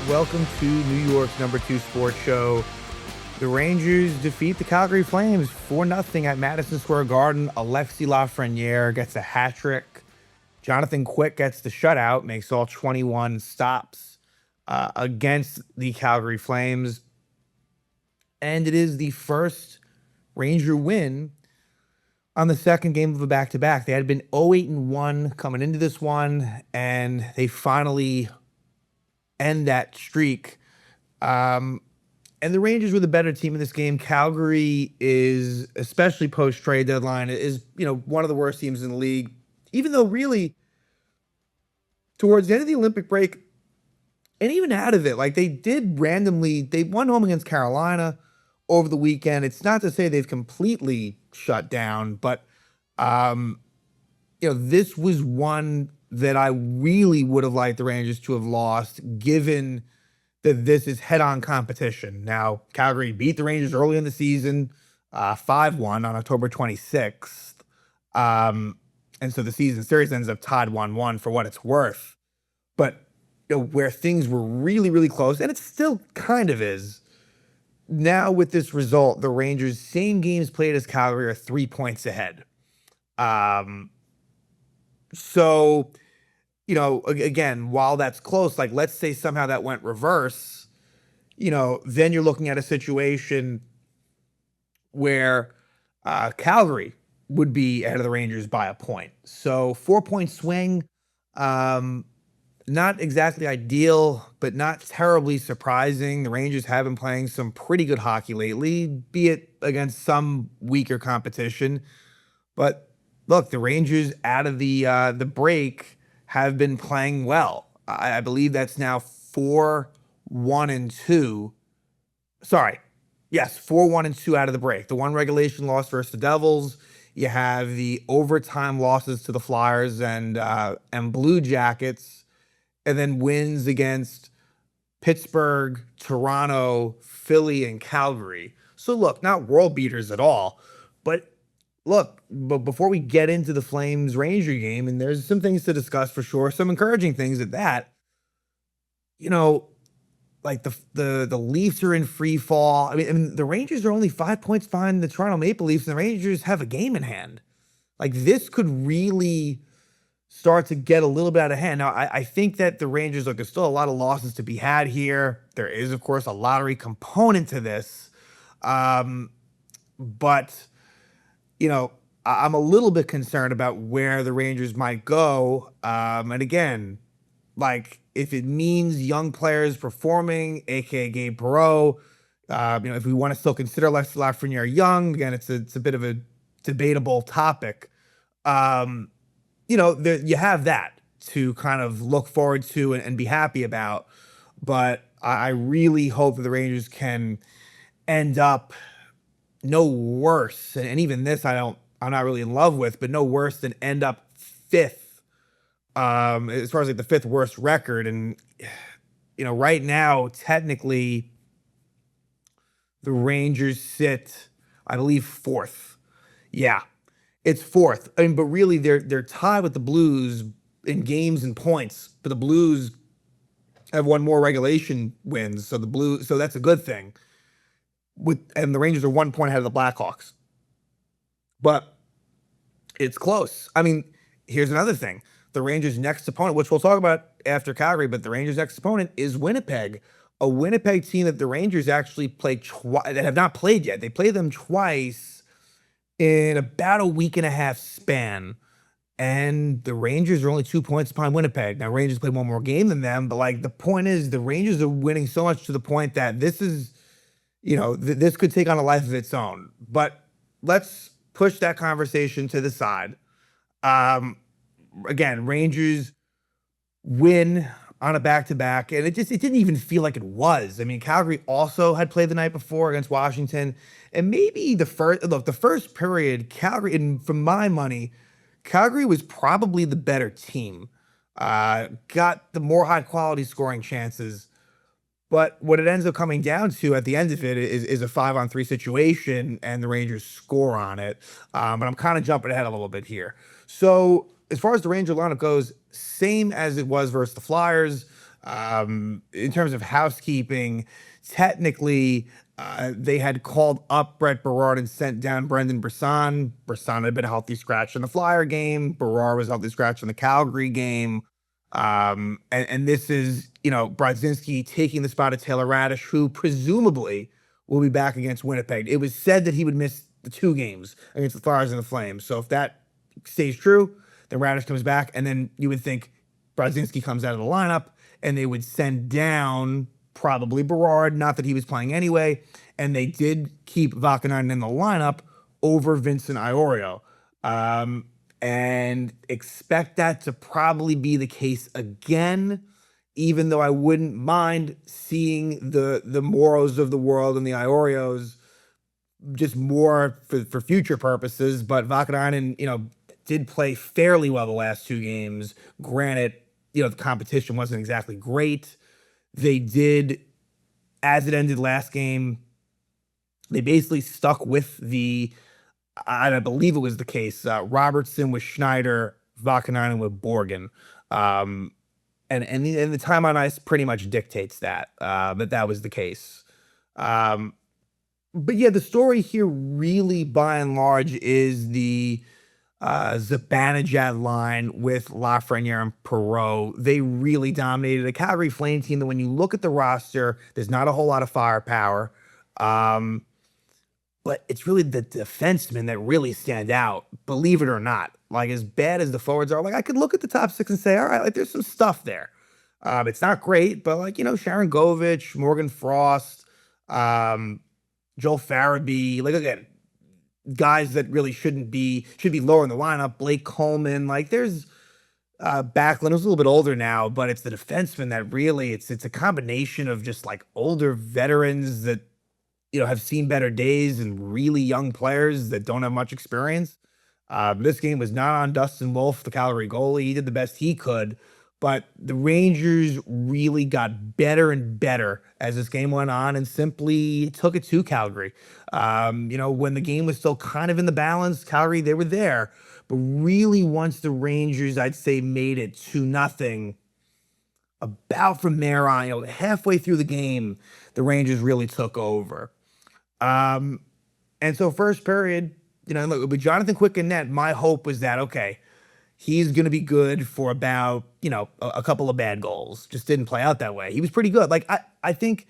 Welcome to New York's #2 sports show. The Rangers defeat the Calgary Flames 4-0 at Madison Square Garden. Alexis Lafrenière gets a hat trick. Jonathan Quick gets the shutout, makes all 21 stops against the Calgary Flames. And it is the first Ranger win on the second game of a back-to-back. They had been 0-8-1 coming into this one, and they finally end that streak. And the Rangers were the better team in this game. Calgary is, especially post-trade deadline, is one of the worst teams in the league. Even though really, towards the end of the Olympic break, and even out of it, like they won home against Carolina over the weekend. It's not to say they've completely shut down, but this was one that I really would have liked the Rangers to have lost, given that this is head-on competition. Now, Calgary beat the Rangers early in the season, 5-1 on October 26th. And so the season series ends up tied 1-1 for what it's worth. But where things were really, really close, and it still kind of is, now with this result, the Rangers' same games played as Calgary are 3 points ahead. So, again, while that's close, like let's say somehow that went reverse, then you're looking at a situation where Calgary would be ahead of the Rangers by a point. So 4-point swing, not exactly ideal, but not terribly surprising. The Rangers have been playing some pretty good hockey lately, be it against some weaker competition. But look, the Rangers out of the break have been playing well. I believe that's now 4-1-2. Sorry. Yes, 4-1-2 out of the break. The one regulation loss versus the Devils. You have the overtime losses to the Flyers and Blue Jackets, and then wins against Pittsburgh, Toronto, Philly, and Calgary. So look, not world beaters at all, but look, but before we get into the Flames-Ranger game, and there's some things to discuss for sure, some encouraging things at that, like the Leafs are in free fall. I mean, the Rangers are only 5 points behind the Toronto Maple Leafs, and the Rangers have a game in hand. Like, this could really start to get a little bit out of hand. Now, I think that the Rangers, look, there's still a lot of losses to be had here. There is, of course, a lottery component to this. But, I'm a little bit concerned about where the Rangers might go. And again, like, if it means young players performing, aka Gabe Perreault, if we want to still consider Alexis Lafrenière young, again, it's a bit of a debatable topic. You have that to kind of look forward to and be happy about. But I really hope that the Rangers can end up no worse, and even this I'm not really in love with, but no worse than end up fifth, as far as like the fifth worst record. And right now, technically, the Rangers sit, I believe, fourth. Yeah, it's fourth. I mean, but really, they're tied with the Blues in games and points. But the Blues have won more regulation wins, so that's a good thing. And the Rangers are 1 point ahead of the Blackhawks. But it's close. I mean, here's another thing. The Rangers' next opponent, which we'll talk about after Calgary, but the Rangers' next opponent is Winnipeg, a Winnipeg team that the Rangers actually played that have not played yet. They played them twice in about a week and a half span. And the Rangers are only 2 points behind Winnipeg. Now, Rangers played one more game than them, but like the point is, the Rangers are winning so much to the point that this is, this could take on a life of its own. But let's push that conversation to the side. Again, Rangers win on a back-to-back, and it didn't even feel like it was. I mean, Calgary also had played the night before against Washington, and maybe the first period, Calgary, and for my money, Calgary was probably the better team. Got the more high-quality scoring chances. But what it ends up coming down to at the end of it is a 5-on-3 situation, and the Rangers score on it. But I'm kind of jumping ahead a little bit here. So as far as the Ranger lineup goes, same as it was versus the Flyers. In terms of housekeeping, technically, they had called up Brett Berard and sent down Brendan Brisson. Brisson had been a healthy scratch in the Flyer game. Berard was a healthy scratch in the Calgary game. And this is, Brodzinski taking the spot of Taylor Radish, who presumably will be back against Winnipeg. It was said that he would miss the 2 games against the Flyers and the Flames. So if that stays true, then Radish comes back, and then you would think Brodzinski comes out of the lineup, and they would send down probably Berard, not that he was playing anyway, and they did keep Vakanainen in the lineup over Vincent Iorio. And expect that to probably be the case again, even though I wouldn't mind seeing the Moros of the world and the Iorios just more for future purposes. But Vakanainen, did play fairly well the last 2 games. Granted, the competition wasn't exactly great. They did, as it ended last game, they basically stuck with I believe it was the case, Robertson with Schneider, Vakanainen with Borgen. And the time on ice pretty much dictates that, that was the case. But yeah, the story here really, by and large, is the Zibanejad line with Lafrenière and Perreault. They really dominated a Calgary Flame team that, when you look at the roster, there's not a whole lot of firepower. But it's really the defensemen that really stand out, believe it or not. Like, as bad as the forwards are, like, I could look at the top 6 and say, all right, like, there's some stuff there. It's not great, but, like, Sharon Govich, Morgan Frost, Joel Farabee, like, again, guys that really should be lower in the lineup. Blake Coleman, like, there's Backlund, who's a little bit older now, but it's the defensemen that really, it's a combination of just, like, older veterans that have seen better days and really young players that don't have much experience. This game was not on Dustin Wolf, the Calgary goalie. He did the best he could, but the Rangers really got better and better as this game went on and simply took it to Calgary. When the game was still kind of in the balance, Calgary, they were there. But really, once the Rangers, I'd say, made it 2-0, about from there on, halfway through the game, the Rangers really took over. And so first period, look, with Jonathan Quick in net, my hope was that, okay, he's going to be good for about, a couple of bad goals. Just didn't play out that way. He was pretty good. Like, I don't think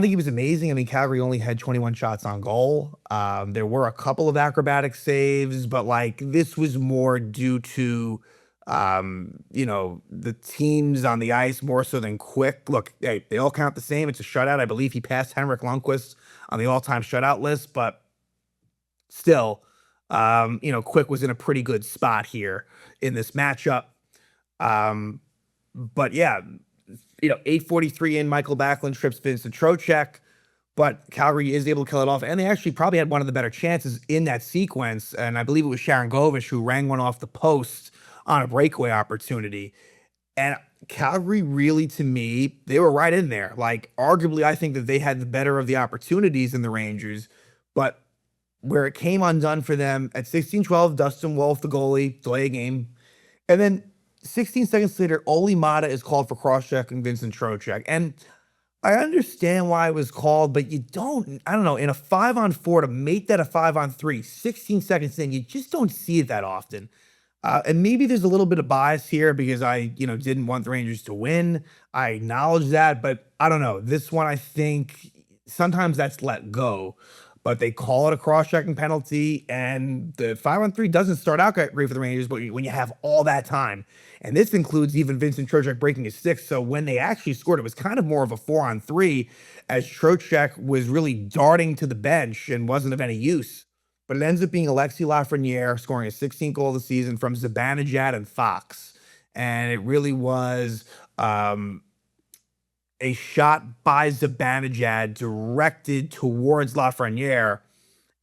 he was amazing. I mean, Calgary only had 21 shots on goal. There were a couple of acrobatic saves, but, like, this was more due to, the teams on the ice more so than Quick. Look, hey, they all count the same. It's a shutout. I believe he passed Henrik Lundqvist on the all-time shutout list, but still, Quick was in a pretty good spot here in this matchup. But yeah, 8:43 in, Michael Backlund trips Vincent Trocheck, but Calgary is able to kill it off, and they actually probably had one of the better chances in that sequence, and I believe it was Sharon Govich who rang one off the post on a breakaway opportunity. And Calgary really, to me, they were right in there. Like, arguably, I think that they had the better of the opportunities in the Rangers, but where it came undone for them at 16:12, Dustin Wolf, the goalie, delay a game. And then 16 seconds later, Oli Mata is called for cross-checking Vincent Trocheck. And I understand why it was called, but I don't know, in a 5-on-4, to make that a 5-on-3, 16 seconds in, you just don't see it that often. And maybe there's a little bit of bias here because I, didn't want the Rangers to win. I acknowledge that, but I don't know. This one, I think sometimes that's let go, but they call it a cross-checking penalty, and the 5-on-3 doesn't start out great for the Rangers, but when you have all that time, and this includes even Vincent Trocheck breaking his stick, so when they actually scored, it was kind of more of a 4-on-3, as Trocheck was really darting to the bench and wasn't of any use. But it ends up being Alexis Lafrenière scoring his 16th goal of the season from Zibanejad and Fox. And it really was a shot by Zibanejad directed towards Lafrenière,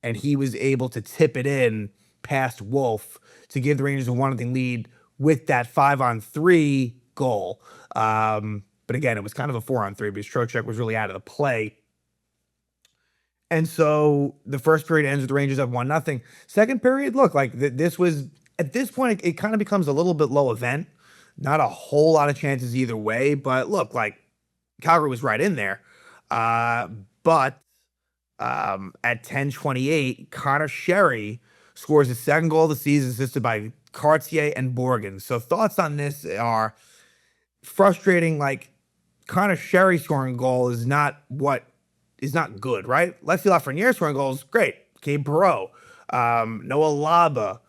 and he was able to tip it in past Wolf to give the Rangers a 1-0 lead with that 5-on-3 goal. But again, it was kind of a 4-on-3 because Trocheck was really out of the play. And so the first period ends with the Rangers up 1-0. Second period, look, like this was, at this point, it kind of becomes a little bit low event. Not a whole lot of chances either way, but look, like Calgary was right in there. Uh, but at 10:28, Connor Sherry scores his second goal of the season, assisted by Cartier and Borgen. So thoughts on this are frustrating. Like Connor Sherry scoring a goal is not good, right? Lefty Lafrenière scoring goals, great. Gabe Perreault, Noah Laba,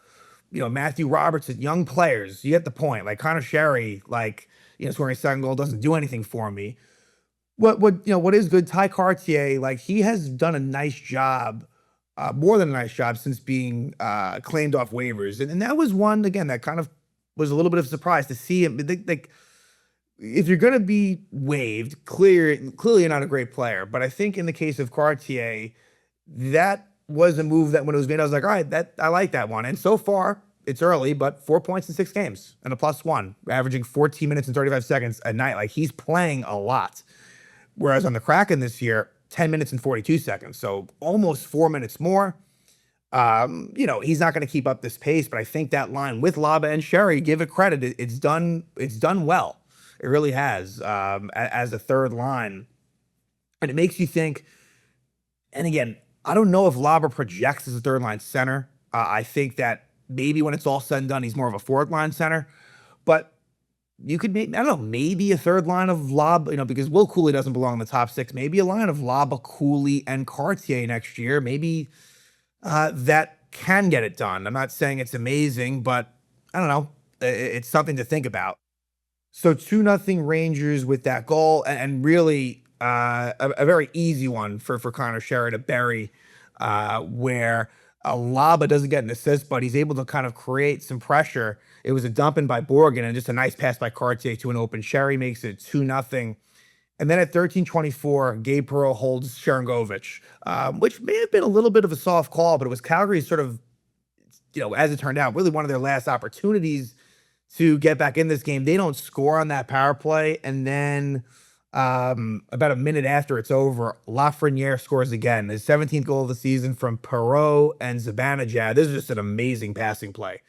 Matthew Robertson, young players. You get the point. Like Connor Sherry, like, scoring a second goal doesn't do anything for me. What is good, Ty Cartier, like he has done a nice job, more than a nice job since being claimed off waivers. And that was one again that kind of was a little bit of a surprise to see him. Like if you're gonna be waived, clearly you're not a great player. But I think in the case of Cartier, that was a move that when it was made, I was like, all right, that I like that one. And so far, it's early, but 4 points in 6 games and a +1, averaging 14 minutes and 35 seconds a night. Like he's playing a lot. Whereas on the Kraken this year, 10 minutes and 42 seconds. So almost 4 minutes more. He's not going to keep up this pace, but I think that line with Laba and Sherry, give it credit. It's done well. It really has, as a third line. And it makes you think, and again, I don't know if Laba projects as a third line center. I think that maybe when it's all said and done, he's more of a fourth line center. But you could I don't know, maybe a third line of Laba, because Will Cooley doesn't belong in the top six. Maybe a line of Laba, Cooley, and Cartier next year. Maybe that can get it done. I'm not saying it's amazing, but I don't know. It's something to think about. So 2-0 Rangers with that goal, and really a very easy one for Connor Sherry to bury, where Laba doesn't get an assist, but he's able to kind of create some pressure. It was a dump in by Borgen and just a nice pass by Cartier to an open Sherry, makes it 2-0. And then at 13:24, Gabe Perreault holds Sharangovich, which may have been a little bit of a soft call, but it was Calgary's sort of, as it turned out, really one of their last opportunities to get back in this game. They don't score on that power play. And then about a minute after it's over, Lafrenière scores again, his 17th goal of the season from Perreault and Zibanejad. This is just an amazing passing play.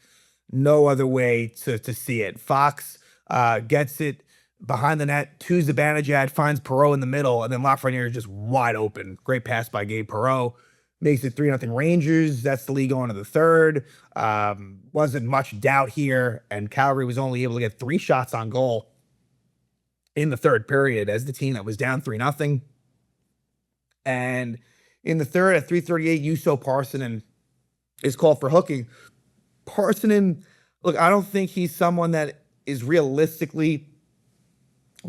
No other way to see it. Fox gets it behind the net to Zibanejad, finds Perreault in the middle, and then Lafrenière is just wide open. Great pass by Gabe Perreault. Makes it 3-0 Rangers. That's the lead going to the third. Wasn't much doubt here, and Calgary was only able to get 3 shots on goal in the third period as the team that was down 3-0. And in the third at 3:38, Juuso Parssinen is called for hooking. Parssinen, look, I don't think he's someone that is realistically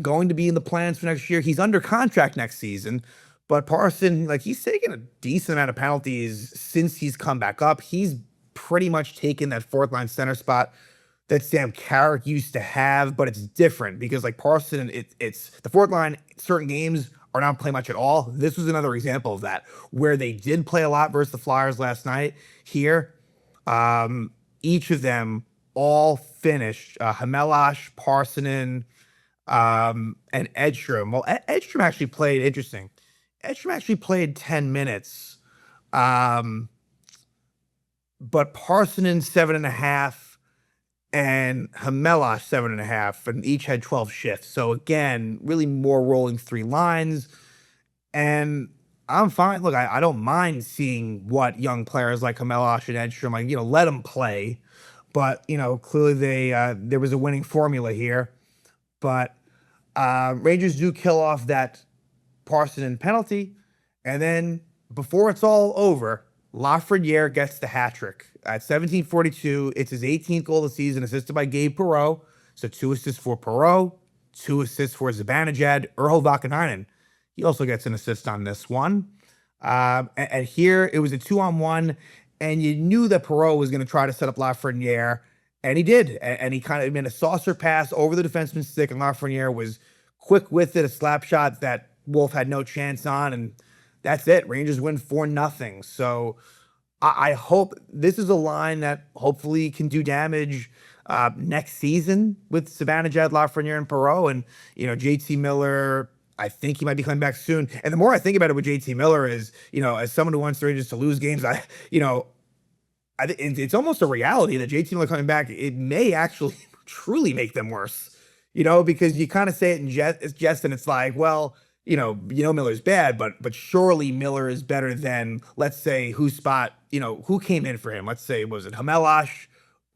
going to be in the plans for next year. He's under contract next season, but Parson, like he's taken a decent amount of penalties since he's come back up. He's pretty much taken that fourth line center spot that Sam Carrick used to have, but it's different because like Parson, it's the fourth line, certain games are not playing much at all. This was another example of that, where they did play a lot versus the Flyers last night. Here, each of them all finished. Hamelash, Parsonen, and Edstrom. Well, Edstrom actually played interesting. Edstrom actually played 10 minutes. But Parsonen 7.5 and Hamelash 7.5, and each had 12 shifts. So again, really more rolling 3 lines. And I'm fine. Look, I don't mind seeing what young players like Hamelash and Edstrom, like, let them play. But, clearly there was a winning formula here. But Rangers do kill off that Parsonen penalty. And then before it's all over, Lafrenière gets the hat trick. At 17:42, it's his 18th goal of the season, assisted by Gabe Perreault. So 2 assists for Perreault, 2 assists for Zibanejad. Urho Vakanainen, he also gets an assist on this one. And here it was a 2-on-1, and you knew that Perreault was going to try to set up Lafrenière, and he did. And he kind of made a saucer pass over the defenseman's stick, and Lafrenière was quick with it, a slap shot that Wolf had no chance on, and that's it. Rangers win 4-0. So I hope this is a line that hopefully can do damage next season with Zibanejad, Lafrenière, and Perreault. And, JT Miller, I think he might be coming back soon. And the more I think about it with JT Miller is, as someone who wants the Rangers to lose games, I think it's almost a reality that JT Miller coming back, it may actually truly make them worse, because you kind of say it in jest, and it's like, well, Miller's bad, but surely Miller is better than, let's say, who came in for him? Let's say, was it Hamelash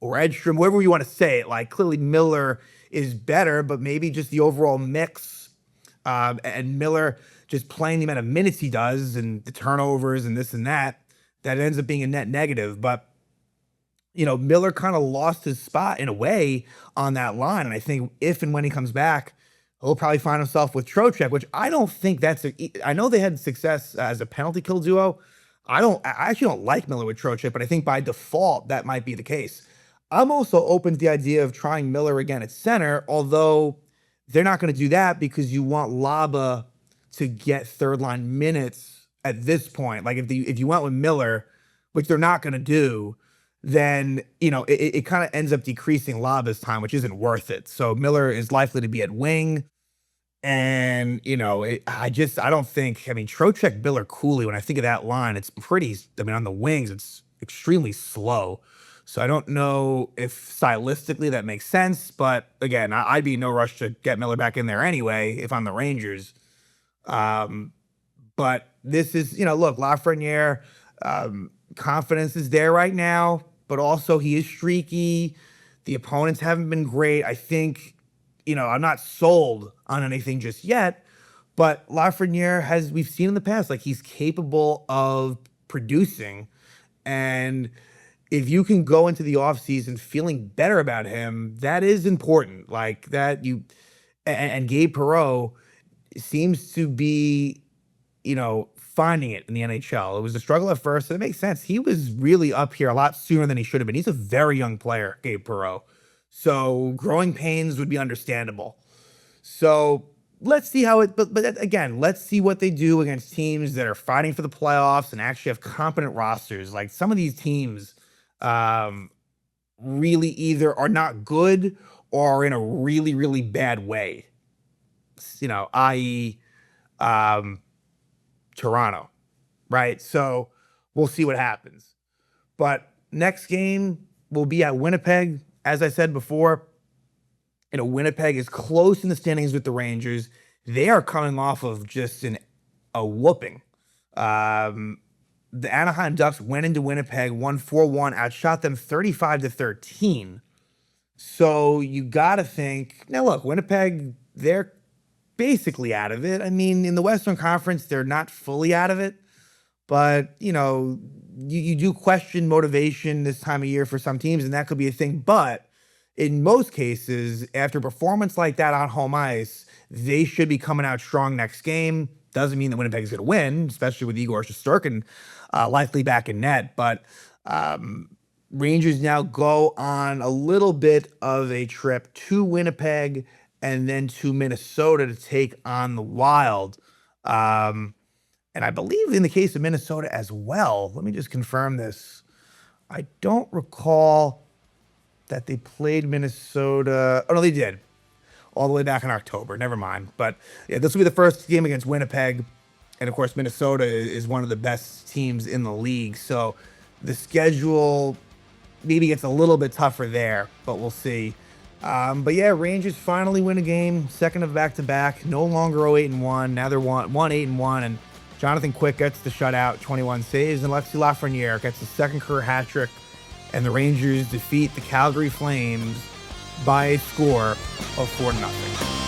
or Edstrom, whoever you want to say it. Like, clearly Miller is better, but maybe just the overall mix, and Miller just playing the amount of minutes he does and the turnovers and this and that ends up being a net negative. But Miller kind of lost his spot in a way on that line. And I think if and when he comes back, he'll probably find himself with Trocheck, which I don't think I know they had success as a penalty kill duo. I actually don't like Miller with Trocheck, but I think by default that might be the case. I'm also open to the idea of trying Miller again at center, although they're not going to do that because you want Laba to get third line minutes at this point. Like if you went with Miller, which they're not going to do, then it kind of ends up decreasing Laba's time, which isn't worth it. So Miller is likely to be at wing, and I don't think. I mean, Trocheck, Miller, Cooley. When I think of that line, it's pretty. I mean, on the wings, it's extremely slow. So I don't know if stylistically that makes sense, but again, I'd be in no rush to get Miller back in there anyway if I'm the Rangers. But this is, look, Lafrenière, confidence is there right now, but also he is streaky. The opponents haven't been great. I think, I'm not sold on anything just yet, but Lafrenière we've seen in the past, like he's capable of producing. And if you can go into the offseason feeling better about him, that is important. Like that and Gabe Perreault seems to be, finding it in the NHL. It was a struggle at first, and it makes sense. He was really up here a lot sooner than he should have been. He's a very young player, Gabe Perreault. So growing pains would be understandable. So let's see but again, let's see what they do against teams that are fighting for the playoffs and actually have competent rosters. Like some of these teams really either are not good or are in a really, really bad way. I.e., Toronto, right? So we'll see what happens. But next game will be at Winnipeg. As I said before, Winnipeg is close in the standings with the Rangers. They are coming off of just a whooping. The Anaheim Ducks went into Winnipeg, won 4-1, outshot them 35-13. So you got to think, now look, Winnipeg, they're basically out of it. I mean, in the Western Conference, they're not fully out of it, but you do question motivation this time of year for some teams, and that could be a thing. But in most cases, after a performance like that on home ice, they should be coming out strong next game. Doesn't mean that Winnipeg is going to win, especially with Igor Shesterkin likely back in net. But Rangers now go on a little bit of a trip to Winnipeg and then to Minnesota to take on the Wild. And I believe in the case of Minnesota as well, let me just confirm this. I don't recall that they played Minnesota. Oh, no, they did. All the way back in October. Never mind. But yeah, this will be the first game against Winnipeg. And of course, Minnesota is one of the best teams in the league. So the schedule maybe gets a little bit tougher there, but we'll see. But yeah, Rangers finally win a game, second of back-to-back, no longer 0-8-1. Now they're 1-8-1, and Jonathan Quick gets the shutout, 21 saves, and Alexis Lafrenière gets the second career hat trick, and the Rangers defeat the Calgary Flames by a score of 4-0.